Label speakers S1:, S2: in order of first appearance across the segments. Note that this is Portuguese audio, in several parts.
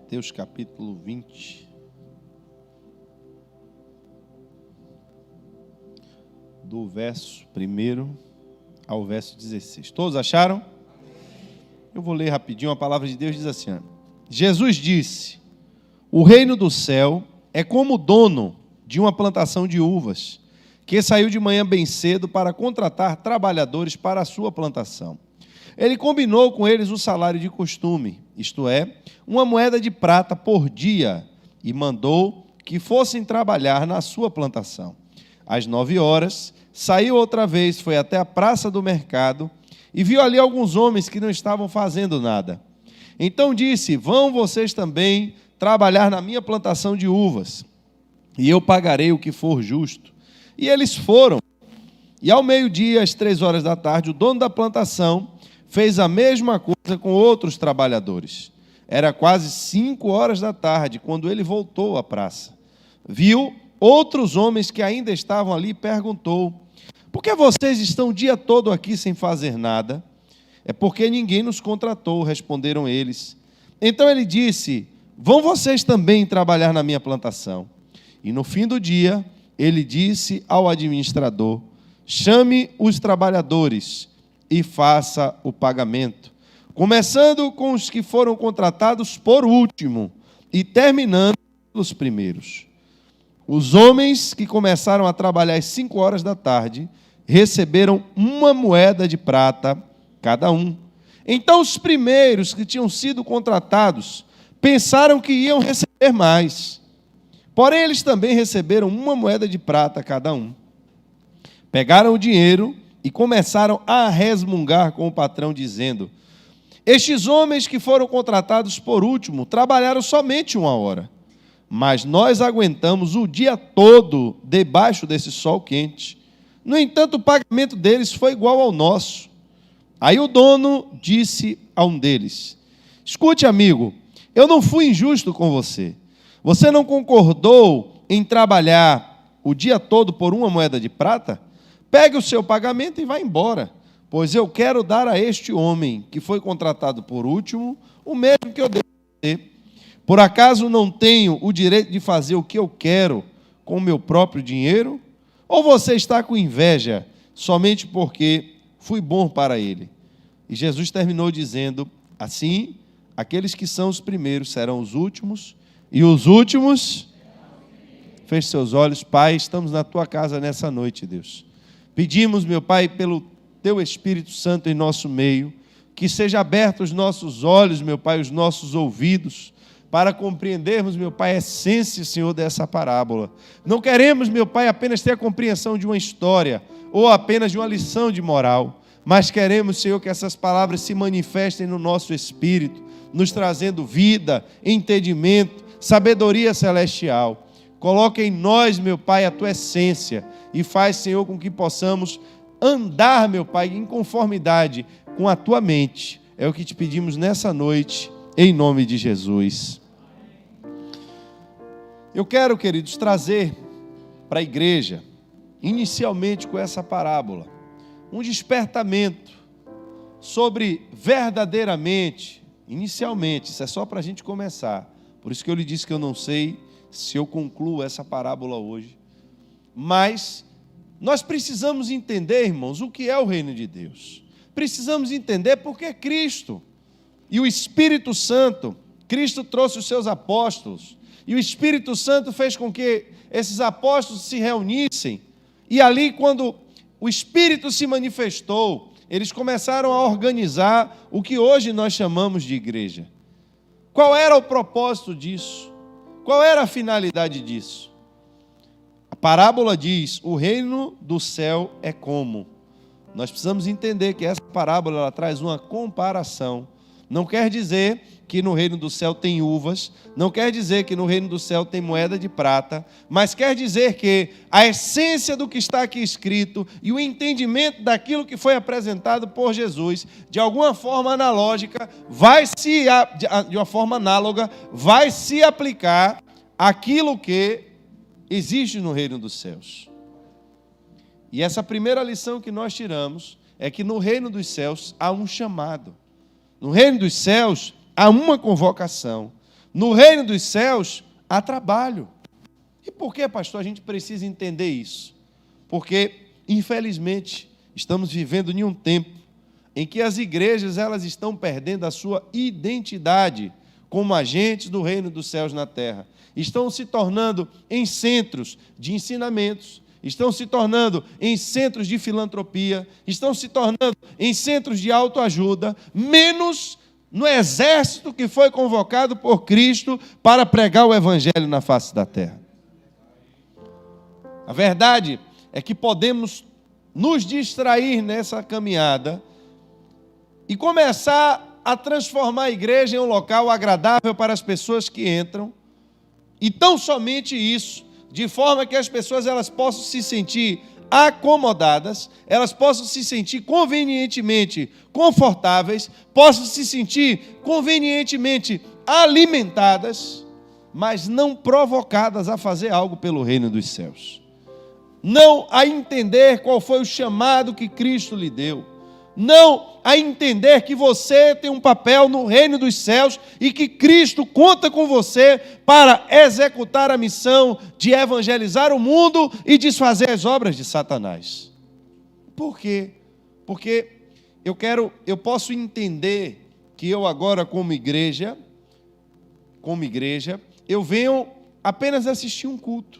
S1: Mateus capítulo 20. Do verso 1 ao verso 16. Todos acharam? Eu vou ler rapidinho. A palavra de Deus diz assim: Jesus disse: o reino do céu é como o dono de uma plantação de uvas, que saiu de manhã bem cedo para contratar trabalhadores para a sua plantação. Ele combinou com eles o salário de costume, isto é, uma moeda de prata por dia, e mandou que fossem trabalhar na sua plantação. Às 9 horas, saiu outra vez, foi até a praça do mercado, e viu ali alguns homens que não estavam fazendo nada. Então disse: vão vocês também trabalhar na minha plantação de uvas, e eu pagarei o que for justo. E eles foram. E ao meio-dia, às 3 horas da tarde, o dono da plantação fez a mesma coisa com outros trabalhadores. Era quase 5 horas da tarde, quando ele voltou à praça. Viu outros homens que ainda estavam ali e perguntou: por que vocês estão o dia todo aqui sem fazer nada? É porque ninguém nos contratou, responderam eles. Então ele disse: vão vocês também trabalhar na minha plantação. E no fim do dia, ele disse ao administrador: chame os trabalhadores e faça o pagamento, começando com os que foram contratados por último e terminando pelos primeiros. Os homens que começaram a trabalhar às 5 horas da tarde receberam 1 moeda de prata cada um. Então os primeiros que tinham sido contratados pensaram que iam receber mais. Porém, eles também receberam 1 moeda de prata cada um. Pegaram o dinheiro e começaram a resmungar com o patrão, dizendo: estes homens que foram contratados por último trabalharam somente 1 hora, mas nós aguentamos o dia todo debaixo desse sol quente. No entanto, o pagamento deles foi igual ao nosso. Aí o dono disse a um deles: escute, amigo, eu não fui injusto com você. Você não concordou em trabalhar o dia todo por 1 moeda de prata? Pegue o seu pagamento e vá embora, pois eu quero dar a este homem que foi contratado por último o mesmo que eu devo ter. Por acaso não tenho o direito de fazer o que eu quero com o meu próprio dinheiro? Ou você está com inveja somente porque fui bom para ele? E Jesus terminou dizendo: assim, aqueles que são os primeiros serão os últimos, e os últimos... Feche seus olhos. Pai, estamos na tua casa nessa noite, Deus. Pedimos, meu Pai, pelo teu Espírito Santo em nosso meio, que seja aberto os nossos olhos, meu Pai, os nossos ouvidos, para compreendermos, meu Pai, a essência, Senhor, dessa parábola. Não queremos, meu Pai, apenas ter a compreensão de uma história ou apenas de uma lição de moral, mas queremos, Senhor, que essas palavras se manifestem no nosso espírito, nos trazendo vida, entendimento, sabedoria celestial. Coloca em nós, meu Pai, a tua essência e faz, Senhor, com que possamos andar, meu Pai, em conformidade com a tua mente. É o que te pedimos nessa noite, em nome de Jesus. Eu quero, queridos, trazer para a igreja, inicialmente com essa parábola, um despertamento sobre verdadeiramente, inicialmente, isso é só para a gente começar. Por isso que eu lhe disse que eu não sei se eu concluo essa parábola hoje. Mas nós precisamos entender, irmãos, o que é o reino de Deus. Precisamos entender porque Cristo e o Espírito Santo, Cristo trouxe os seus apóstolos, e o Espírito Santo fez com que esses apóstolos se reunissem, e ali, quando o Espírito se manifestou, eles começaram a organizar o que hoje nós chamamos de igreja. Qual era o propósito disso? Qual era a finalidade disso? A parábola diz: o reino do céu é como. Nós precisamos entender que essa parábola ela traz uma comparação. Não quer dizer que no reino do céu tem uvas, não quer dizer que no reino do céu tem moeda de prata, mas quer dizer que a essência do que está aqui escrito e o entendimento daquilo que foi apresentado por Jesus, de alguma forma analógica, de uma forma análoga, vai se aplicar àquilo que existe no reino dos céus. E essa primeira lição que nós tiramos é que no reino dos céus há um chamado. No reino dos céus há uma convocação. No reino dos céus, há trabalho. E por que, pastor, a gente precisa entender isso? Porque, infelizmente, estamos vivendo em um tempo em que as igrejas elas estão perdendo a sua identidade como agentes do reino dos céus na terra. Estão se tornando em centros de ensinamentos, estão se tornando em centros de filantropia, estão se tornando em centros de autoajuda, menos no exército que foi convocado por Cristo para pregar o evangelho na face da terra. A verdade é que podemos nos distrair nessa caminhada e começar a transformar a igreja em um local agradável para as pessoas que entram, e tão somente isso, de forma que as pessoas elas possam se sentir acomodadas, elas possam se sentir convenientemente confortáveis, possam se sentir convenientemente alimentadas, mas não provocadas a fazer algo pelo reino dos céus. Não a entender qual foi o chamado que Cristo lhe deu. Não a entender que você tem um papel no reino dos céus e que Cristo conta com você para executar a missão de evangelizar o mundo e desfazer as obras de Satanás. Por quê? Porque eu posso entender que eu agora como igreja, eu venho apenas assistir um culto.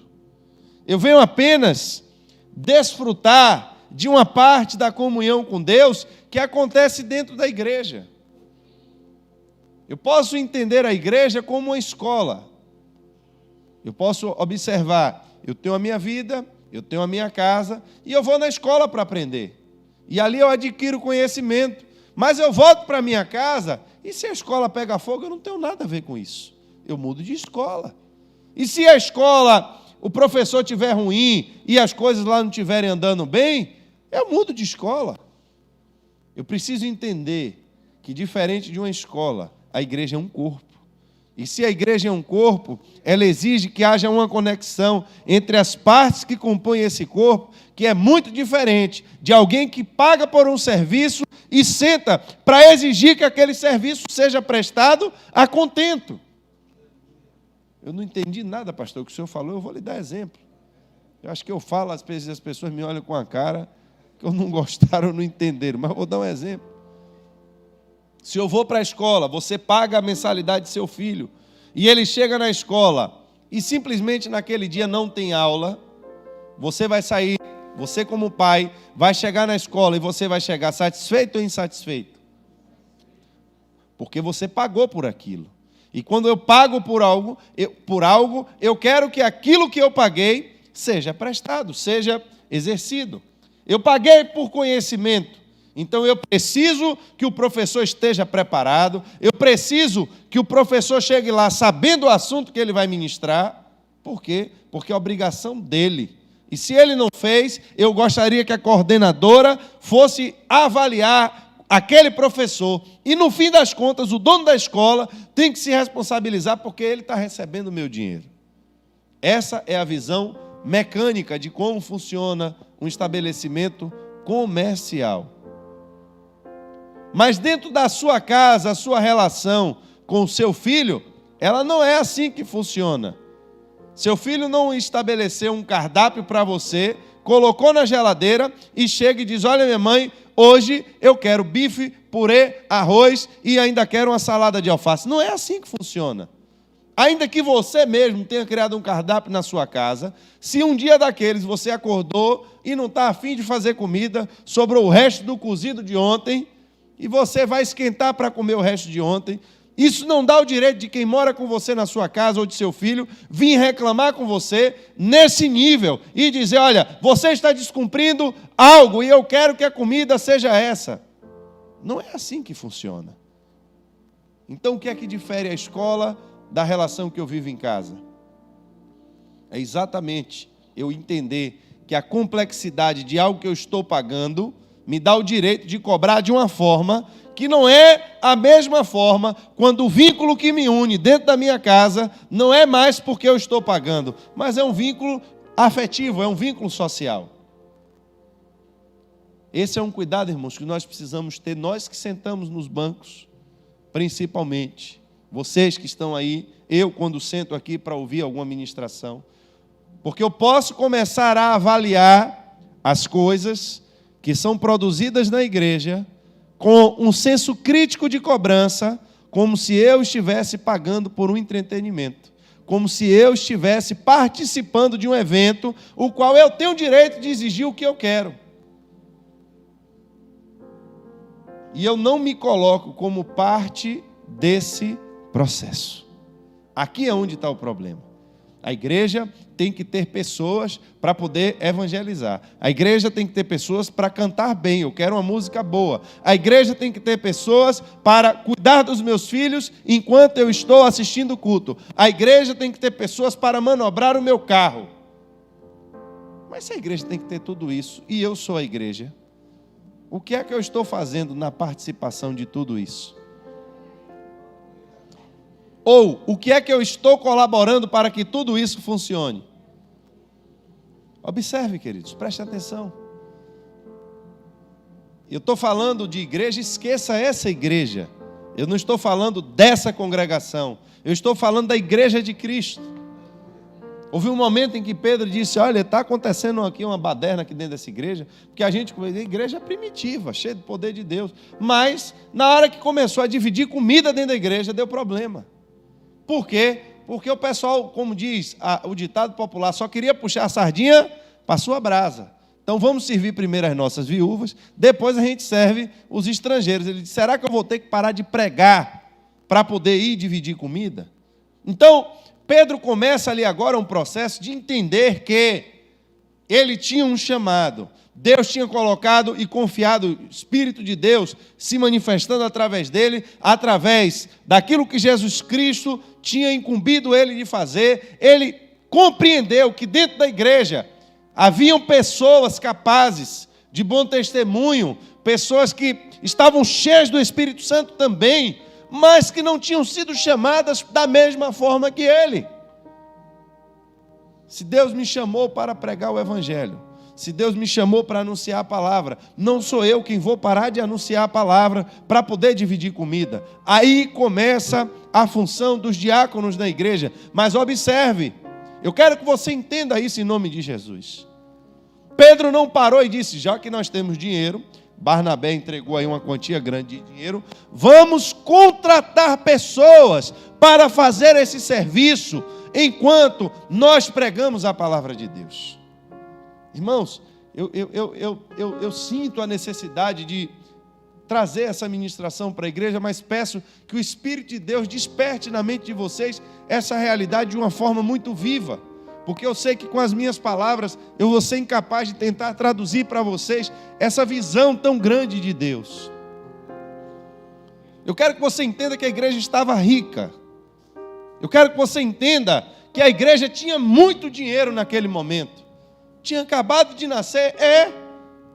S1: Eu venho apenas desfrutar de uma parte da comunhão com Deus que acontece dentro da igreja. Eu posso entender a igreja como uma escola. Eu posso observar, eu tenho a minha vida, eu tenho a minha casa, e eu vou na escola para aprender. E ali eu adquiro conhecimento. Mas eu volto para a minha casa, e se a escola pega fogo, eu não tenho nada a ver com isso. Eu mudo de escola. E se a escola, o professor estiver ruim, e as coisas lá não estiverem andando bem, eu mudo de escola. Eu preciso entender que, diferente de uma escola, a igreja é um corpo. E se a igreja é um corpo, ela exige que haja uma conexão entre as partes que compõem esse corpo, que é muito diferente de alguém que paga por um serviço e senta para exigir que aquele serviço seja prestado a contento. Eu não entendi nada, pastor, o que o senhor falou, eu vou lhe dar exemplo. Eu acho que eu falo, às vezes as pessoas me olham com a cara que eu não gostaram, não entenderam, mas vou dar um exemplo. Se eu vou para a escola, você paga a mensalidade de seu filho, e ele chega na escola, e simplesmente naquele dia não tem aula, você vai sair, você como pai, vai chegar na escola, e você vai chegar satisfeito ou insatisfeito? Porque você pagou por aquilo. E quando eu pago por algo, eu quero que aquilo que eu paguei seja prestado, seja exercido. Eu paguei por conhecimento, então eu preciso que o professor esteja preparado, eu preciso que o professor chegue lá sabendo o assunto que ele vai ministrar. Por quê? Porque é obrigação dele. E se ele não fez, eu gostaria que a coordenadora fosse avaliar aquele professor. E no fim das contas, o dono da escola tem que se responsabilizar porque ele está recebendo o meu dinheiro. Essa é a visão mecânica de como funciona um estabelecimento comercial. Mas dentro da sua casa, a sua relação com o seu filho, ela não é assim que funciona. Seu filho não estabeleceu um cardápio para você, colocou na geladeira e chega e diz: olha, minha mãe, hoje eu quero bife, purê, arroz e ainda quero uma salada de alface. Não é assim que funciona. Ainda que você mesmo tenha criado um cardápio na sua casa, se um dia daqueles você acordou e não está a fim de fazer comida, sobrou o resto do cozido de ontem, e você vai esquentar para comer o resto de ontem, isso não dá o direito de quem mora com você na sua casa ou de seu filho vir reclamar com você nesse nível e dizer: olha, você está descumprindo algo e eu quero que a comida seja essa. Não é assim que funciona. Então o que é que difere a escola da relação que eu vivo em casa? É exatamente eu entender que a complexidade de algo que eu estou pagando me dá o direito de cobrar de uma forma que não é a mesma forma quando o vínculo que me une dentro da minha casa não é mais porque eu estou pagando, mas é um vínculo afetivo, é um vínculo social. Esse é um cuidado, irmãos, que nós precisamos ter, nós que sentamos nos bancos, principalmente. vocês que estão aí, eu quando sento aqui para ouvir alguma ministração, porque eu posso começar a avaliar as coisas que são produzidas na igreja com um senso crítico de cobrança, como se eu estivesse pagando por um entretenimento, como se eu estivesse participando de um evento, o qual eu tenho o direito de exigir o que eu quero. E eu não me coloco como parte desse processo. Aqui é onde está o problema. A igreja tem que ter pessoas para poder evangelizar. A igreja tem que ter pessoas para cantar bem. Eu quero uma música boa. A igreja tem que ter pessoas para cuidar dos meus filhos enquanto eu estou assistindo o culto. A igreja tem que ter pessoas para manobrar o meu carro. Mas se a igreja tem que ter tudo isso, e eu sou a igreja, o que é que eu estou fazendo na participação de tudo isso? Ou, o que é que eu estou colaborando para que tudo isso funcione? Observe, queridos, preste atenção. Eu estou falando de igreja, esqueça essa igreja. Eu não estou falando dessa congregação. Eu estou falando da igreja de Cristo. Houve um momento em que Pedro disse, olha, está acontecendo aqui uma baderna aqui dentro dessa igreja, porque a igreja é primitiva, cheia do poder de Deus. Mas, na hora que começou a dividir comida dentro da igreja, deu problema. Por quê? Porque o pessoal, como diz o ditado popular, só queria puxar a sardinha para a sua brasa. Então vamos servir primeiro as nossas viúvas, depois a gente serve os estrangeiros. Ele disse, será que eu vou ter que parar de pregar para poder ir dividir comida? Então, Pedro começa ali agora um processo de entender que ele tinha um chamado. Deus tinha colocado e confiado o Espírito de Deus se manifestando através dele, através daquilo que Jesus Cristo tinha incumbido ele de fazer. Ele compreendeu que dentro da igreja haviam pessoas capazes de bom testemunho, pessoas que estavam cheias do Espírito Santo também, mas que não tinham sido chamadas da mesma forma que ele. Se Deus me chamou para pregar o Evangelho, se Deus me chamou para anunciar a palavra, não sou eu quem vou parar de anunciar a palavra para poder dividir comida. Aí começa a função dos diáconos da igreja. Mas observe, eu quero que você entenda isso em nome de Jesus. Pedro não parou e disse, já que nós temos dinheiro, Barnabé entregou aí uma quantia grande de dinheiro, vamos contratar pessoas para fazer esse serviço enquanto nós pregamos a palavra de Deus. Irmãos, eu sinto a necessidade de trazer essa ministração para a igreja, mas peço que o Espírito de Deus desperte na mente de vocês essa realidade de uma forma muito viva, porque eu sei que com as minhas palavras eu vou ser incapaz de tentar traduzir para vocês essa visão tão grande de Deus. Eu quero que você entenda que a igreja estava rica. Eu quero que você entenda que a igreja tinha muito dinheiro naquele momento. Tinha acabado de nascer,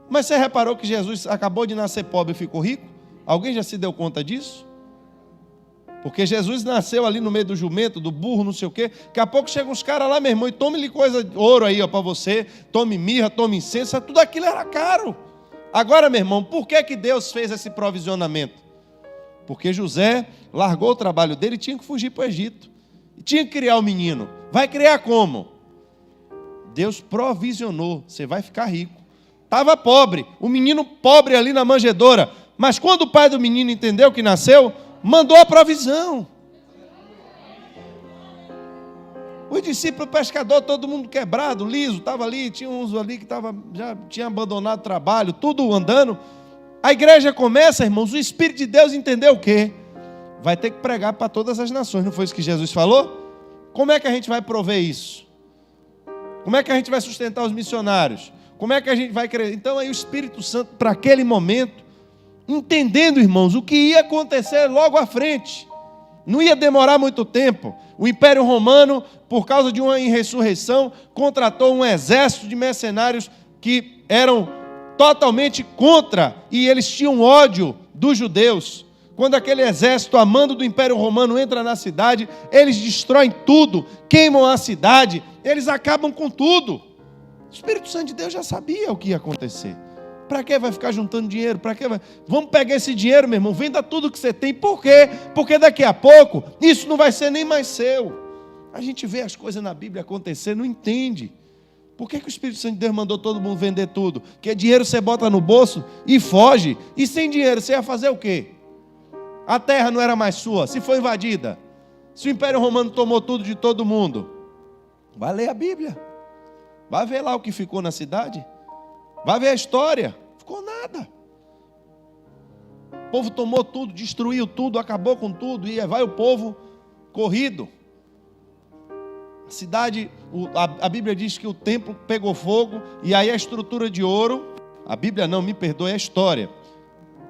S1: mas você reparou que Jesus acabou de nascer pobre e ficou rico? Alguém já se deu conta disso? Porque Jesus nasceu ali no meio do jumento, do burro, não sei o quê. Daqui a pouco chegam uns caras lá, meu irmão, e tome-lhe coisa de ouro aí para você, tome mirra, tome incenso, tudo aquilo era caro. Agora, meu irmão, por que Deus fez esse provisionamento? Porque José largou o trabalho dele e tinha que fugir para o Egito. E tinha que criar o menino. Vai criar como? Deus provisionou, você vai ficar rico. Estava pobre, o menino pobre ali na manjedoura, mas quando o pai do menino entendeu que nasceu, mandou a provisão. Os discípulos, o pescador, todo mundo quebrado, liso, estava ali, tinha uns ali que já tinha abandonado o trabalho, tudo andando. A igreja começa, irmãos, o Espírito de Deus entendeu o quê? Vai ter que pregar para todas as nações, não foi isso que Jesus falou? Como é que a gente vai prover isso? Como é que a gente vai sustentar os missionários? Como é que a gente vai crescer? Então aí o Espírito Santo, para aquele momento, entendendo, irmãos, o que ia acontecer logo à frente. Não ia demorar muito tempo. O Império Romano, por causa de uma insurreição, contratou um exército de mercenários que eram totalmente contra, e eles tinham ódio dos judeus. Quando aquele exército, a mando do Império Romano, entra na cidade, eles destroem tudo, queimam a cidade, eles acabam com tudo. O Espírito Santo de Deus já sabia o que ia acontecer. Para que vai ficar juntando dinheiro? Para que vai? Vamos pegar esse dinheiro, meu irmão, venda tudo que você tem. Por quê? Porque daqui a pouco isso não vai ser nem mais seu. A gente vê as coisas na Bíblia acontecer, não entende. Por que o Espírito Santo de Deus mandou todo mundo vender tudo? Porque dinheiro você bota no bolso e foge. E sem dinheiro você ia fazer o quê? A terra não era mais sua, se foi invadida. Se o Império Romano tomou tudo de todo mundo. Vai ler a Bíblia. Vai ver lá o que ficou na cidade. Vai ver a história. Ficou nada. O povo tomou tudo, destruiu tudo, acabou com tudo. E vai o povo corrido. A cidade, a Bíblia diz que o templo pegou fogo. E aí a estrutura de ouro. A Bíblia não, me perdoe, é a história.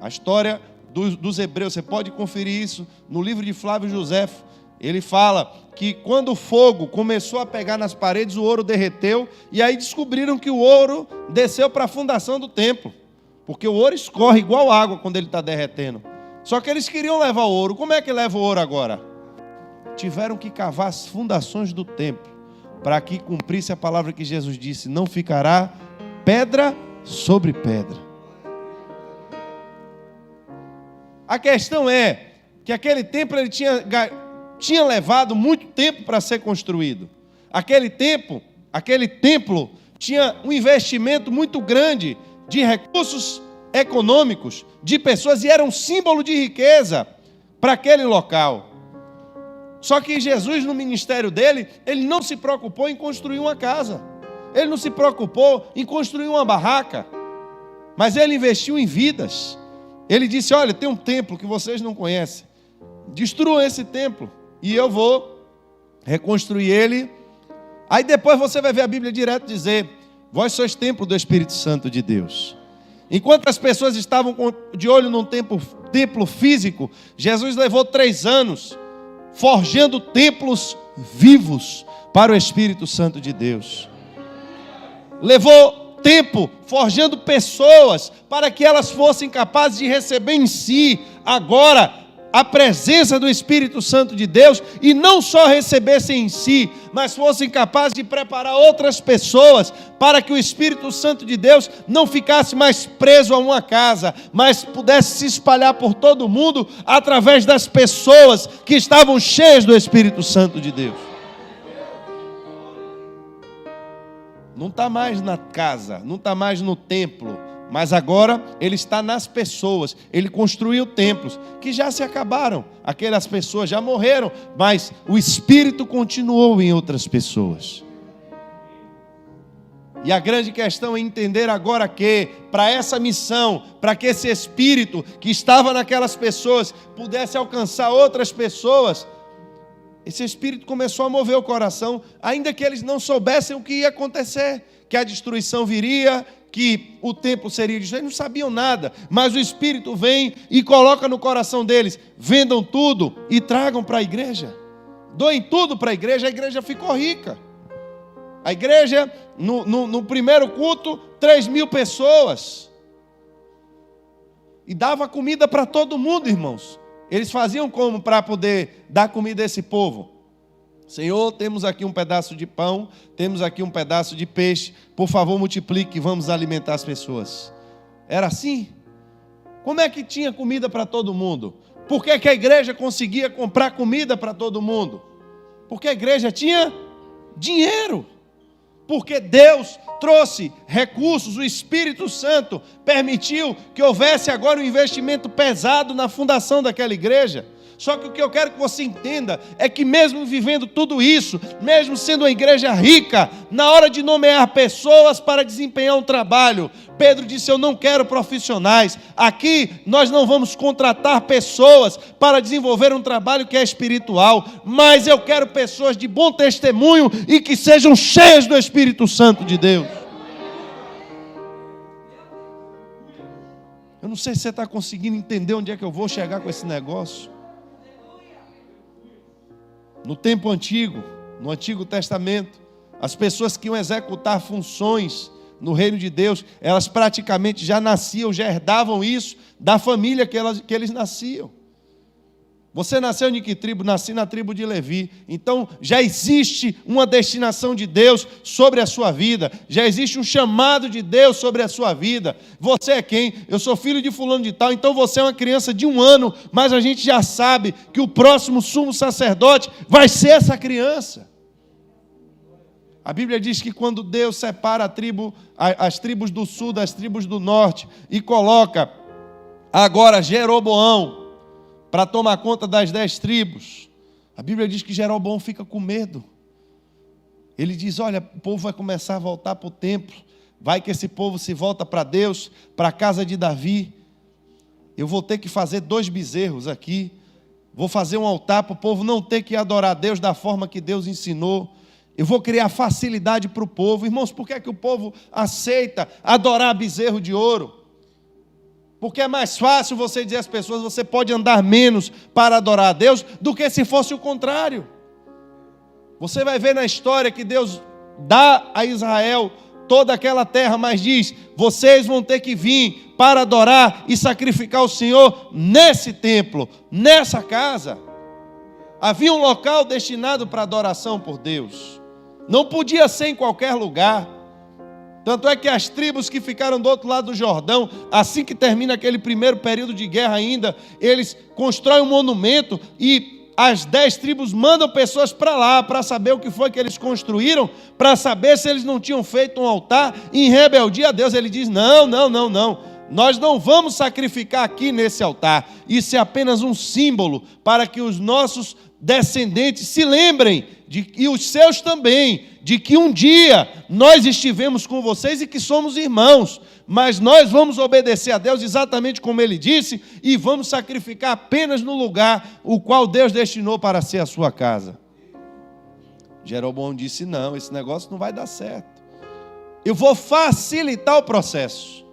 S1: A história dos hebreus. Você pode conferir isso no livro de Flávio Joséfo. Ele fala que quando o fogo começou a pegar nas paredes, o ouro derreteu, e aí descobriram que o ouro desceu para a fundação do templo, porque o ouro escorre igual água quando ele está derretendo. Só que eles queriam levar o ouro. Como é que leva o ouro agora? Tiveram que cavar as fundações do templo, para que cumprisse a palavra que Jesus disse: não ficará pedra sobre pedra. A questão é que aquele templo ele tinha levado muito tempo para ser construído. Aquele templo tinha um investimento muito grande de recursos econômicos, de pessoas, e era um símbolo de riqueza para aquele local. Só que Jesus, no ministério dele, ele não se preocupou em construir uma casa. Ele não se preocupou em construir uma barraca. Mas ele investiu em vidas. Ele disse: olha, tem um templo que vocês não conhecem. Destruam esse templo e eu vou reconstruir ele. Aí depois você vai ver a Bíblia direto dizer: vós sois templo do Espírito Santo de Deus. Enquanto as pessoas estavam de olho num templo físico, Jesus levou 3 anos forjando templos vivos para o Espírito Santo de Deus. Levou tempo forjando pessoas para que elas fossem capazes de receber em si agora a presença do Espírito Santo de Deus, e não só recebessem em si, mas fossem capazes de preparar outras pessoas para que o Espírito Santo de Deus não ficasse mais preso a uma casa, mas pudesse se espalhar por todo o mundo através das pessoas que estavam cheias do Espírito Santo de Deus. Não está mais na casa, não está mais no templo, mas agora ele está nas pessoas. Ele construiu templos que já se acabaram, aquelas pessoas já morreram, mas o Espírito continuou em outras pessoas. E a grande questão é entender agora que, para essa missão, para que esse Espírito que estava naquelas pessoas pudesse alcançar outras pessoas, esse Espírito começou a mover o coração, ainda que eles não soubessem o que ia acontecer, que a destruição viria, que o templo seria destruído. Eles não sabiam nada, mas o Espírito vem e coloca no coração deles: vendam tudo e tragam para a igreja, doem tudo para a igreja ficou rica. A igreja, no primeiro culto, 3.000 pessoas, e dava comida para todo mundo, irmãos. Eles faziam como para poder dar comida a esse povo? Senhor, temos aqui um pedaço de pão, temos aqui um pedaço de peixe, por favor multiplique e vamos alimentar as pessoas. Era assim? Como é que tinha comida para todo mundo? Por que a igreja conseguia comprar comida para todo mundo? Porque a igreja tinha dinheiro. Porque Deus trouxe recursos, o Espírito Santo permitiu que houvesse agora um investimento pesado na fundação daquela igreja. Só que o que eu quero que você entenda é que mesmo vivendo tudo isso, mesmo sendo uma igreja rica, na hora de nomear pessoas para desempenhar um trabalho, Pedro disse: eu não quero profissionais. Aqui nós não vamos contratar pessoas para desenvolver um trabalho que é espiritual, mas eu quero pessoas de bom testemunho e que sejam cheias do Espírito Santo de Deus. Eu não sei se você está conseguindo entender onde é que eu vou chegar com esse negócio. No tempo antigo, no Antigo Testamento, as pessoas que iam executar funções no reino de Deus, elas praticamente já nasciam, já herdavam isso da família que eles nasciam. Você nasceu em que tribo? Nasci na tribo de Levi. Então, já existe uma destinação de Deus sobre a sua vida. Já existe um chamado de Deus sobre a sua vida. Você é quem? Eu sou filho de fulano de tal. Então, você é uma criança de 1 ano. Mas a gente já sabe que o próximo sumo sacerdote vai ser essa criança. A Bíblia diz que quando Deus separa as tribos do sul das tribos do norte e coloca agora Jeroboão para tomar conta das 10 tribos, a Bíblia diz que Jeroboão fica com medo. Ele diz, olha, o povo vai começar a voltar para o templo, vai que esse povo se volta para Deus, para a casa de Davi, eu vou ter que fazer 2 bezerros aqui, vou fazer um altar para o povo não ter que adorar a Deus da forma que Deus ensinou, eu vou criar facilidade para o povo. Irmãos, por que é que o povo aceita adorar bezerro de ouro? Porque é mais fácil você dizer às pessoas, você pode andar menos para adorar a Deus, do que se fosse o contrário. Você vai ver na história que Deus dá a Israel toda aquela terra, mas diz, vocês vão ter que vir para adorar e sacrificar o Senhor nesse templo, nessa casa. Havia um local destinado para adoração por Deus. Não podia ser em qualquer lugar. Tanto é que as tribos que ficaram do outro lado do Jordão, assim que termina aquele primeiro período de guerra ainda, eles constroem um monumento e as 10 tribos mandam pessoas para lá, para saber o que foi que eles construíram, para saber se eles não tinham feito um altar em rebeldia a Deus. Ele diz, não, nós não vamos sacrificar aqui nesse altar, isso é apenas um símbolo, para que os nossos descendentes se lembrem, e os seus também, de que um dia nós estivemos com vocês e que somos irmãos, mas nós vamos obedecer a Deus exatamente como Ele disse, e vamos sacrificar apenas no lugar o qual Deus destinou para ser a sua casa. Jeroboão disse, não, esse negócio não vai dar certo, eu vou facilitar o processo.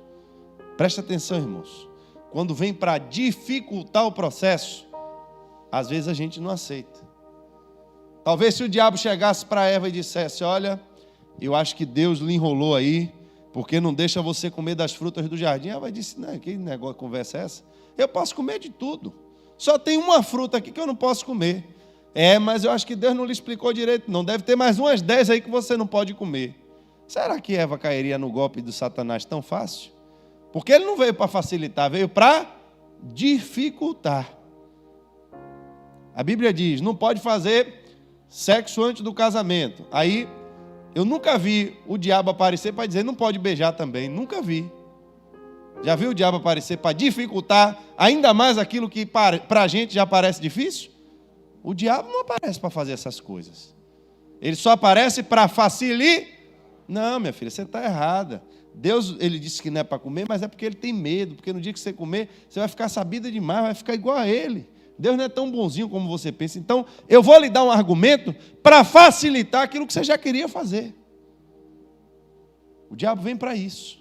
S1: Presta atenção, irmãos, quando vem para dificultar o processo, às vezes a gente não aceita. Talvez se o diabo chegasse para Eva e dissesse, olha, eu acho que Deus lhe enrolou aí, porque não deixa você comer das frutas do jardim. Eva disse, não, que negócio, conversa é essa? Eu posso comer de tudo, só tem uma fruta aqui que eu não posso comer. Mas eu acho que Deus não lhe explicou direito, não, deve ter mais umas 10 aí que você não pode comer. Será que Eva cairia no golpe do Satanás tão fácil? Porque ele não veio para facilitar, veio para dificultar. A Bíblia diz, não pode fazer sexo antes do casamento. Aí, eu nunca vi o diabo aparecer para dizer, não pode beijar também. Nunca vi. Já viu o diabo aparecer para dificultar ainda mais aquilo que para a gente já parece difícil? O diabo não aparece para fazer essas coisas. Ele só aparece para facilitar. Não, minha filha, você está errada. Deus, ele disse que não é para comer, mas é porque ele tem medo, porque no dia que você comer, você vai ficar sabida demais, vai ficar igual a ele. Deus não é tão bonzinho como você pensa. Então, eu vou lhe dar um argumento para facilitar aquilo que você já queria fazer. O diabo vem para isso.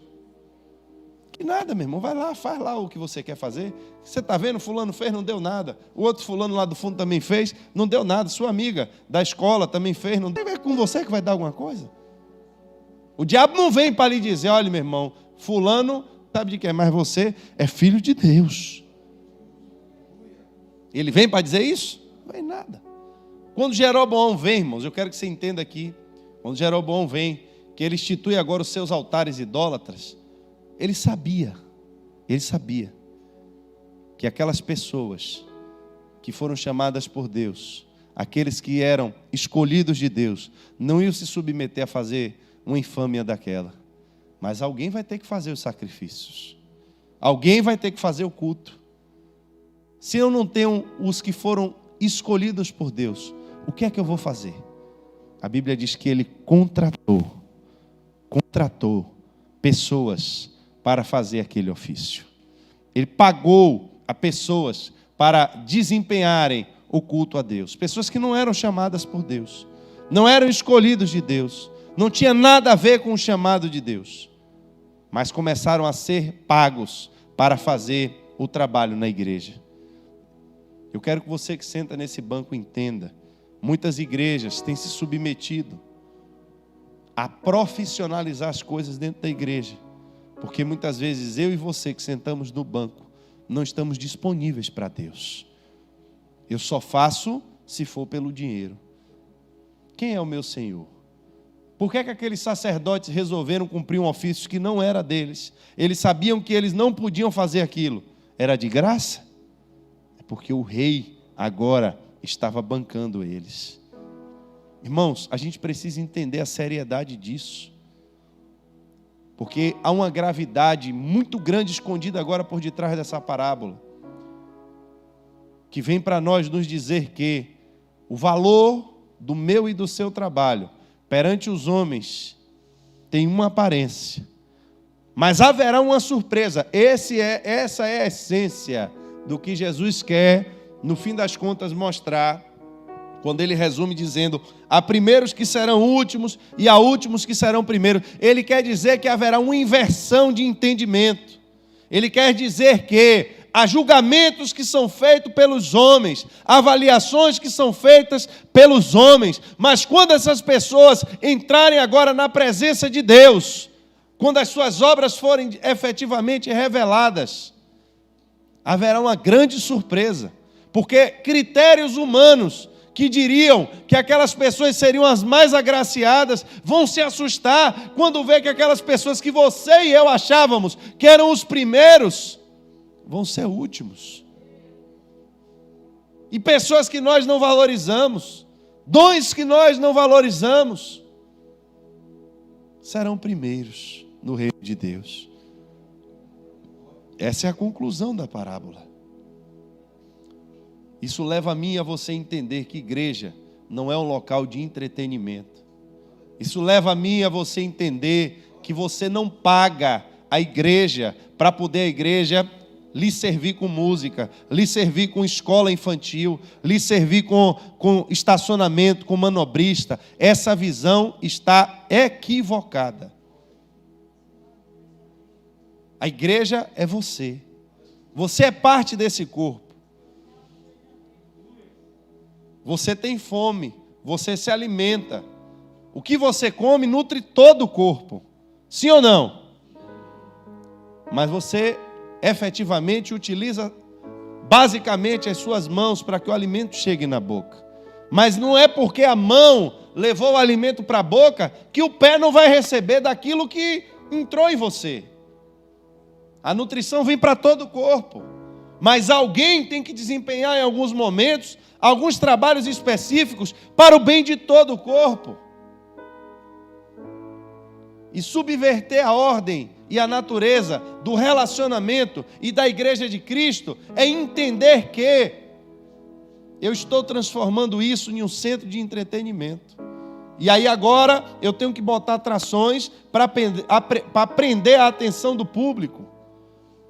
S1: Que nada, meu irmão, vai lá, faz lá o que você quer fazer. Você está vendo, fulano fez, não deu nada. O outro fulano lá do fundo também fez, não deu nada. Sua amiga da escola também fez, não deu. É com você que vai dar alguma coisa? O diabo não vem para lhe dizer, olha, meu irmão, fulano sabe de quem, mas você é filho de Deus. Ele vem para dizer isso? Não vem nada. Quando Jeroboão vem, irmãos, eu quero que você entenda aqui, quando Jeroboão vem, que ele institui agora os seus altares idólatras, ele sabia que aquelas pessoas que foram chamadas por Deus, aqueles que eram escolhidos de Deus, não iam se submeter a fazer uma infâmia daquela, mas alguém vai ter que fazer os sacrifícios, alguém vai ter que fazer o culto. Se eu não tenho os que foram escolhidos por Deus, o que é que eu vou fazer? A Bíblia diz que ele contratou pessoas para fazer aquele ofício. Ele pagou a pessoas para desempenharem o culto a Deus. Pessoas que não eram chamadas por Deus, não eram escolhidos de Deus, não tinha nada a ver com o chamado de Deus, mas começaram a ser pagos para fazer o trabalho na igreja. Eu quero que você que senta nesse banco entenda, muitas igrejas têm se submetido a profissionalizar as coisas dentro da igreja, porque muitas vezes eu e você que sentamos no banco, não estamos disponíveis para Deus. Eu só faço se for pelo dinheiro. Quem é o meu Senhor? Por que aqueles sacerdotes resolveram cumprir um ofício que não era deles? Eles sabiam que eles não podiam fazer aquilo. Era de graça? É porque o rei agora estava bancando eles. Irmãos, a gente precisa entender a seriedade disso. Porque há uma gravidade muito grande escondida agora por detrás dessa parábola, que vem para nós nos dizer que o valor do meu e do seu trabalho perante os homens tem uma aparência, mas haverá uma surpresa. Essa é a essência do que Jesus quer, no fim das contas, mostrar, quando ele resume dizendo: há primeiros que serão últimos e há últimos que serão primeiros. Ele quer dizer que haverá uma inversão de entendimento. Ele quer dizer que há julgamentos que são feitos pelos homens, avaliações que são feitas pelos homens, mas quando essas pessoas entrarem agora na presença de Deus, quando as suas obras forem efetivamente reveladas, haverá uma grande surpresa, porque critérios humanos que diriam que aquelas pessoas seriam as mais agraciadas, vão se assustar quando vê que aquelas pessoas que você e eu achávamos que eram os primeiros, vão ser últimos. E pessoas que nós não valorizamos, dons que nós não valorizamos, serão primeiros no reino de Deus. Essa é a conclusão da parábola. Isso leva a mim e a você a entender que igreja não é um local de entretenimento. Isso leva a mim e a você a entender que você não paga a igreja para poder a igreja lhe servir com música, lhe servir com escola infantil, lhe servir com estacionamento, com manobrista. Essa visão está equivocada. A igreja é você. Você é parte desse corpo. Você tem fome, você se alimenta. O que você come nutre todo o corpo. Sim ou não? Mas você efetivamente utiliza basicamente as suas mãos para que o alimento chegue na boca. Mas não é porque a mão levou o alimento para a boca que o pé não vai receber daquilo que entrou em você. A nutrição vem para todo o corpo. Mas alguém tem que desempenhar em alguns momentos alguns trabalhos específicos para o bem de todo o corpo. E subverter a ordem e a natureza do relacionamento e da igreja de Cristo é entender que eu estou transformando isso em um centro de entretenimento. E aí agora eu tenho que botar atrações para prender a atenção do público.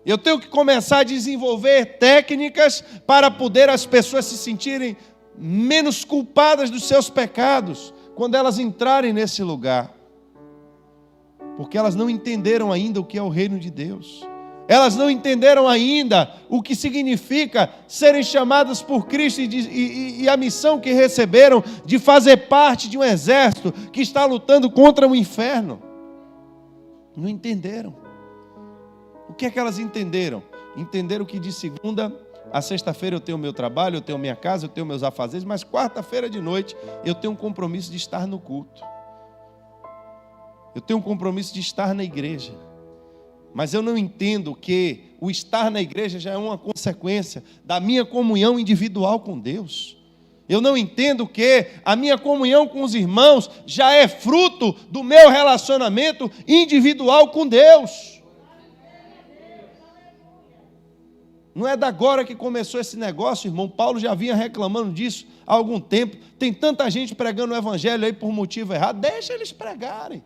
S1: Eu tenho que começar a desenvolver técnicas para poder as pessoas se sentirem menos culpadas dos seus pecados quando elas entrarem nesse lugar. Porque elas não entenderam ainda o que é o reino de Deus. Elas não entenderam ainda o que significa serem chamadas por Cristo e a missão que receberam de fazer parte de um exército que está lutando contra o inferno. Não entenderam. O que é que elas entenderam? Entenderam que de segunda a sexta-feira eu tenho meu trabalho, eu tenho minha casa, eu tenho meus afazeres, mas quarta-feira de noite eu tenho um compromisso de estar no culto. Eu tenho um compromisso de estar na igreja. Mas eu não entendo que o estar na igreja já é uma consequência da minha comunhão individual com Deus. Eu não entendo que a minha comunhão com os irmãos já é fruto do meu relacionamento individual com Deus. Não é da agora que começou esse negócio, irmão. Paulo já vinha reclamando disso há algum tempo. Tem tanta gente pregando o evangelho aí por motivo errado. Deixa eles pregarem.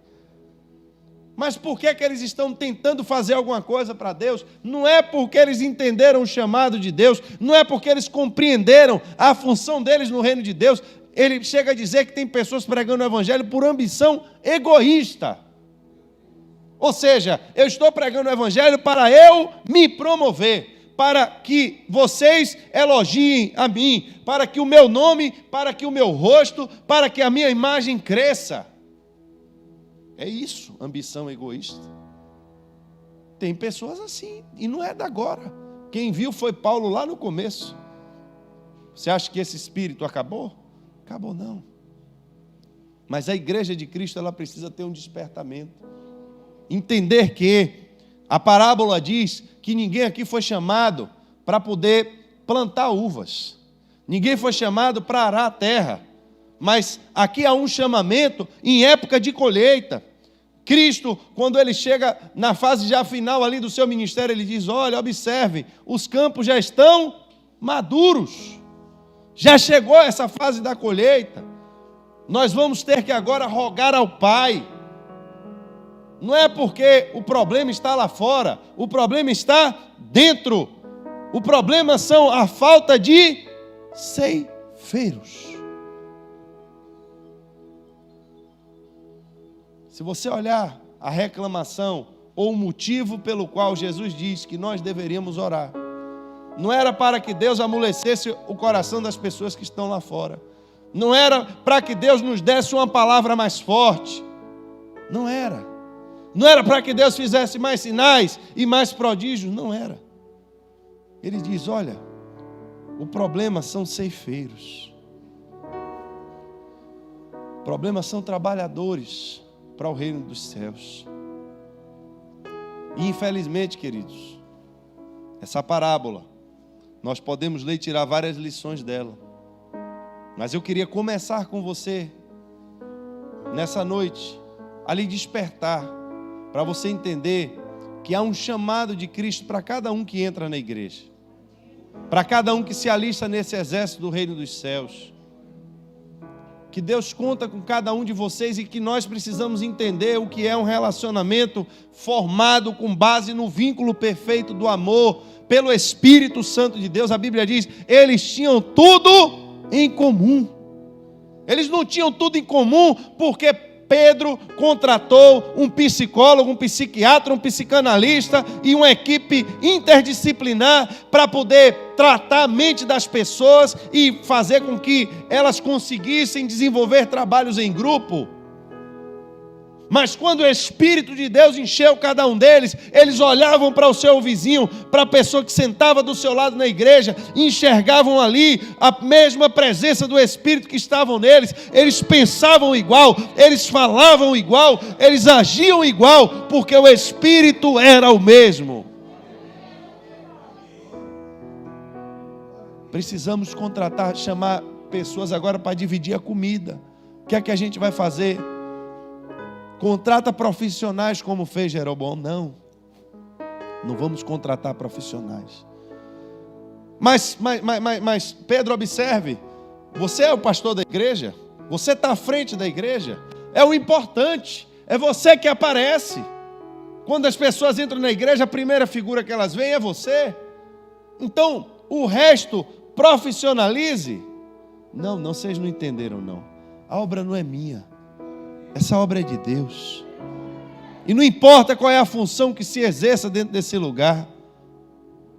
S1: Mas por que eles estão tentando fazer alguma coisa para Deus? Não é porque eles entenderam o chamado de Deus, não é porque eles compreenderam a função deles no reino de Deus. Ele chega a dizer que tem pessoas pregando o evangelho por ambição egoísta. Ou seja, eu estou pregando o evangelho para eu me promover, para que vocês elogiem a mim, para que o meu nome, para que o meu rosto, para que a minha imagem cresça. É isso, ambição egoísta. Tem pessoas assim, e não é da agora. Quem viu foi Paulo lá no começo. Você acha que esse espírito acabou? Acabou não. Mas a igreja de Cristo, ela precisa ter um despertamento. Entender que a parábola diz que ninguém aqui foi chamado para poder plantar uvas. Ninguém foi chamado para arar a terra. Mas aqui há um chamamento em época de colheita. Cristo, quando ele chega na fase já final ali do seu ministério, ele diz: olha, observe, os campos já estão maduros. Já chegou essa fase da colheita. Nós vamos ter que agora rogar ao Pai. Não é porque o problema está lá fora, o problema está dentro. O problema são a falta de ceifeiros. Se você olhar a reclamação ou o motivo pelo qual Jesus diz que nós deveríamos orar, não era para que Deus amolecesse o coração das pessoas que estão lá fora. Não era para que Deus nos desse uma palavra mais forte. Não era. Não era para que Deus fizesse mais sinais e mais prodígios. Não era. Ele diz: olha, o problema são ceifeiros. O problema são trabalhadores para o reino dos céus. E infelizmente, queridos, essa parábola, nós podemos ler e tirar várias lições dela. Mas eu queria começar com você, nessa noite, a lhe despertar, para você entender que há um chamado de Cristo para cada um que entra na igreja, para cada um que se alista nesse exército do reino dos céus. Que Deus conta com cada um de vocês e que nós precisamos entender o que é um relacionamento formado com base no vínculo perfeito do amor, pelo Espírito Santo de Deus. A Bíblia diz: eles tinham tudo em comum. Eles não tinham tudo em comum porque Pedro contratou um psicólogo, um psiquiatra, um psicanalista e uma equipe interdisciplinar para poder tratar a mente das pessoas e fazer com que elas conseguissem desenvolver trabalhos em grupo. Mas quando o Espírito de Deus encheu cada um deles, eles olhavam para o seu vizinho, para a pessoa que sentava do seu lado na igreja, e enxergavam ali a mesma presença do Espírito que estavam neles. Eles pensavam igual, eles falavam igual, eles agiam igual, porque o Espírito era o mesmo. Precisamos chamar pessoas agora para dividir a comida. O que é que a gente vai fazer? Contrata profissionais como fez Jeroboão? Não vamos contratar profissionais. Mas Pedro, observe, você é o pastor da igreja, você está à frente da igreja, é o importante, é você que aparece. Quando as pessoas entram na igreja, a primeira figura que elas veem é você. Então, o resto, profissionalize. Não, vocês não entenderam não. A obra não é minha. Essa obra é de Deus. E não importa qual é a função que se exerça dentro desse lugar.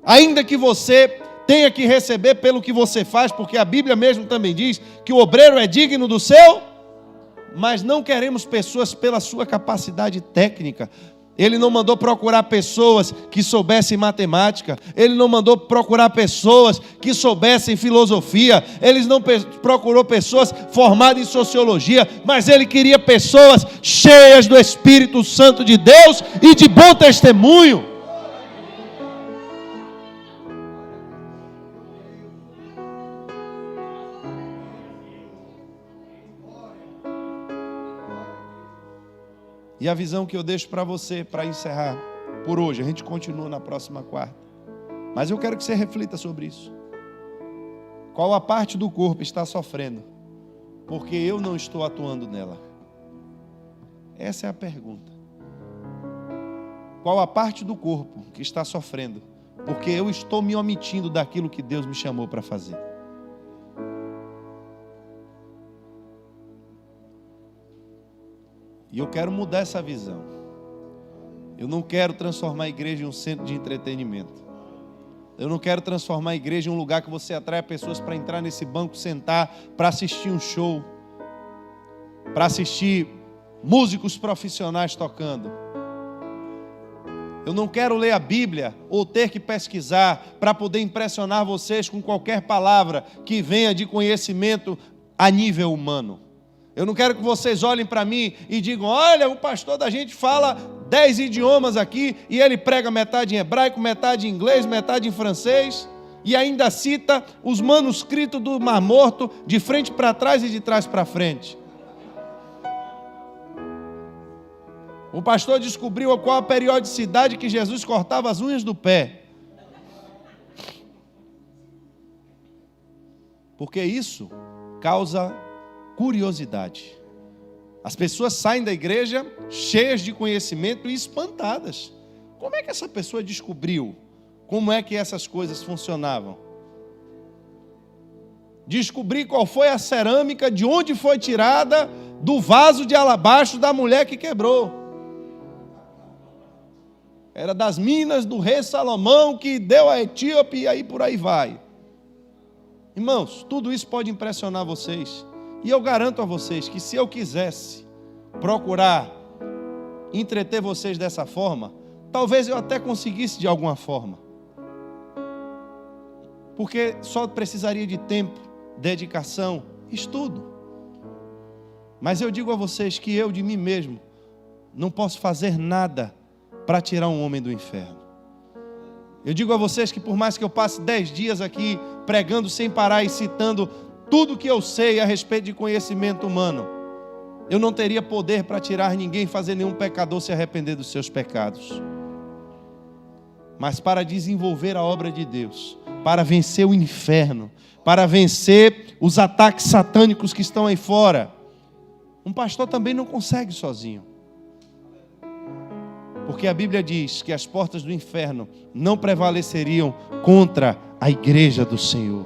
S1: Ainda que você tenha que receber pelo que você faz, porque a Bíblia mesmo também diz que o obreiro é digno do seu, mas não queremos pessoas pela sua capacidade técnica. Ele não mandou procurar pessoas que soubessem matemática. Ele não mandou procurar pessoas que soubessem filosofia. Ele não procurou pessoas formadas em sociologia. Mas ele queria pessoas cheias do Espírito Santo de Deus e de bom testemunho. E a visão que eu deixo para você, para encerrar por hoje, a gente continua na próxima quarta. Mas eu quero que você reflita sobre isso. Qual a parte do corpo está sofrendo? Porque eu não estou atuando nela. Essa é a pergunta. Qual a parte do corpo que está sofrendo? Porque eu estou me omitindo daquilo que Deus me chamou para fazer. E eu quero mudar essa visão. Eu não quero transformar a igreja em um centro de entretenimento. Eu não quero transformar a igreja em um lugar que você atrai pessoas para entrar nesse banco, sentar, para assistir um show, para assistir músicos profissionais tocando. Eu não quero ler a Bíblia ou ter que pesquisar para poder impressionar vocês com qualquer palavra que venha de conhecimento a nível humano. Eu não quero que vocês olhem para mim e digam: olha, o pastor da gente fala 10 idiomas aqui e ele prega metade em hebraico, metade em inglês, metade em francês e ainda cita os manuscritos do Mar Morto de frente para trás e de trás para frente. O pastor descobriu qual a periodicidade que Jesus cortava as unhas do pé. Porque isso causa curiosidade. As pessoas saem da igreja cheias de conhecimento e espantadas. Como é que essa pessoa descobriu? Como é que essas coisas funcionavam? Descobri qual foi a cerâmica, de onde foi tirada do vaso de alabastro da mulher que quebrou. Era das minas do rei Salomão que deu a Etíope e aí por aí vai. Irmãos, tudo isso pode impressionar vocês. E eu garanto a vocês que se eu quisesse procurar entreter vocês dessa forma, talvez eu até conseguisse de alguma forma. Porque só precisaria de tempo, dedicação, estudo. Mas eu digo a vocês que eu de mim mesmo não posso fazer nada para tirar um homem do inferno. Eu digo a vocês que por mais que eu passe 10 dias aqui pregando sem parar e citando tudo que eu sei a respeito de conhecimento humano, eu não teria poder para tirar ninguém, fazer nenhum pecador se arrepender dos seus pecados. Mas para desenvolver a obra de Deus, para vencer o inferno, para vencer os ataques satânicos que estão aí fora, um pastor também não consegue sozinho. Porque a Bíblia diz que as portas do inferno não prevaleceriam contra a igreja do Senhor.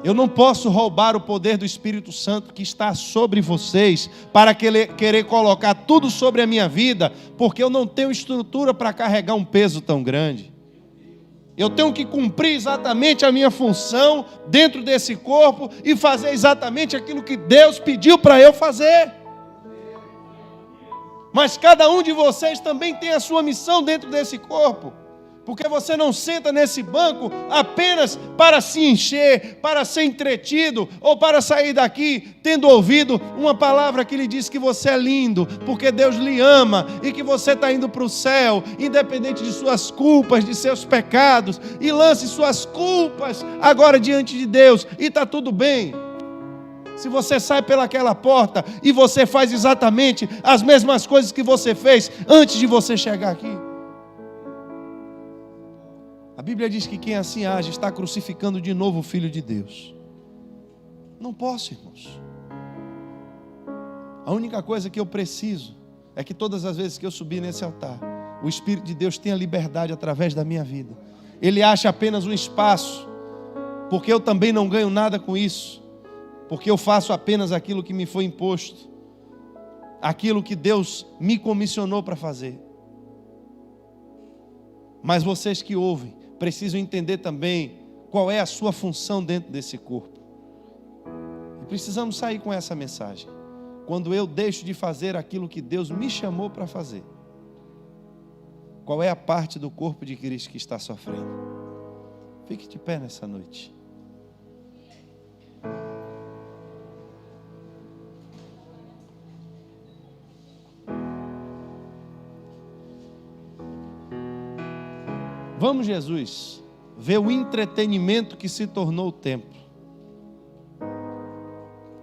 S1: Eu não posso roubar o poder do Espírito Santo que está sobre vocês para querer colocar tudo sobre a minha vida, porque eu não tenho estrutura para carregar um peso tão grande. Eu tenho que cumprir exatamente a minha função dentro desse corpo e fazer exatamente aquilo que Deus pediu para eu fazer. Mas cada um de vocês também tem a sua missão dentro desse corpo. Porque você não senta nesse banco apenas para se encher, para ser entretido, ou para sair daqui tendo ouvido uma palavra que lhe diz que você é lindo, porque Deus lhe ama e que você está indo para o céu, independente de suas culpas, de seus pecados, e lance suas culpas agora diante de Deus, e está tudo bem. Se você sai pelaquela porta e você faz exatamente as mesmas coisas que você fez antes de você chegar aqui. A Bíblia diz que quem assim age está crucificando de novo o Filho de Deus. Não posso, irmãos. A única coisa que eu preciso é que todas as vezes que eu subir nesse altar, o Espírito de Deus tenha liberdade através da minha vida. Ele acha apenas um espaço, porque eu também não ganho nada com isso. Porque eu faço apenas aquilo que me foi imposto, aquilo que Deus me comissionou para fazer. Mas vocês que ouvem, precisam entender também qual é a sua função dentro desse corpo. E precisamos sair com essa mensagem. Quando eu deixo de fazer aquilo que Deus me chamou para fazer, qual é a parte do corpo de Cristo que está sofrendo? Fique de pé nessa noite. Vamos, Jesus, ver o entretenimento que se tornou o templo.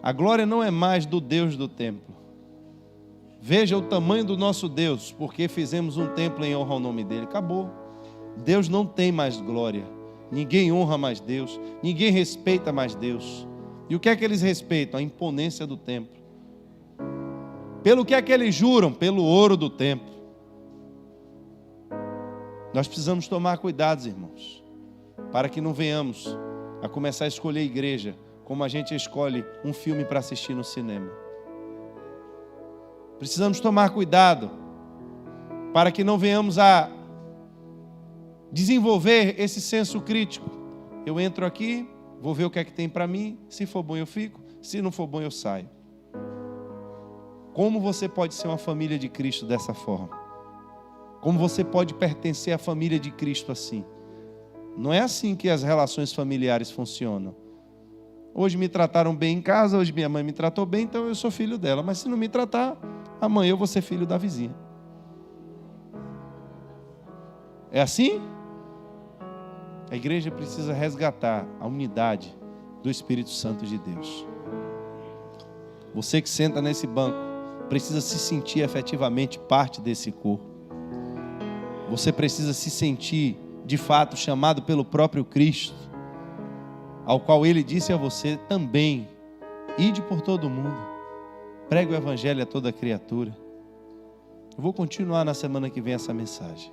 S1: A glória não é mais do Deus do templo. Veja o tamanho do nosso Deus, porque fizemos um templo em honra ao nome dele. Acabou. Deus não tem mais glória. Ninguém honra mais Deus. Ninguém respeita mais Deus. E o que é que eles respeitam? A imponência do templo. Pelo que é que eles juram? Pelo ouro do templo. Nós precisamos tomar cuidado, irmãos, para que não venhamos a começar a escolher a igreja como a gente escolhe um filme para assistir no cinema. Precisamos tomar cuidado para que não venhamos a desenvolver esse senso crítico. Eu entro aqui, vou ver o que é que tem para mim, se for bom eu fico, se não for bom eu saio. Como você pode ser uma família de Cristo dessa forma? Como você pode pertencer à família de Cristo assim? Não é assim que as relações familiares funcionam. Hoje me trataram bem em casa, hoje minha mãe me tratou bem, então eu sou filho dela. Mas se não me tratar, amanhã eu vou ser filho da vizinha. É assim? A igreja precisa resgatar a unidade do Espírito Santo de Deus. Você que senta nesse banco precisa se sentir efetivamente parte desse corpo. Você precisa se sentir, de fato, chamado pelo próprio Cristo, ao qual Ele disse a você também: ide por todo mundo, pregue o Evangelho a toda criatura. Eu vou continuar na semana que vem essa mensagem.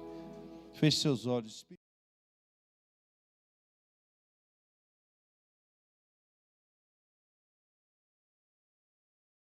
S1: Feche seus olhos.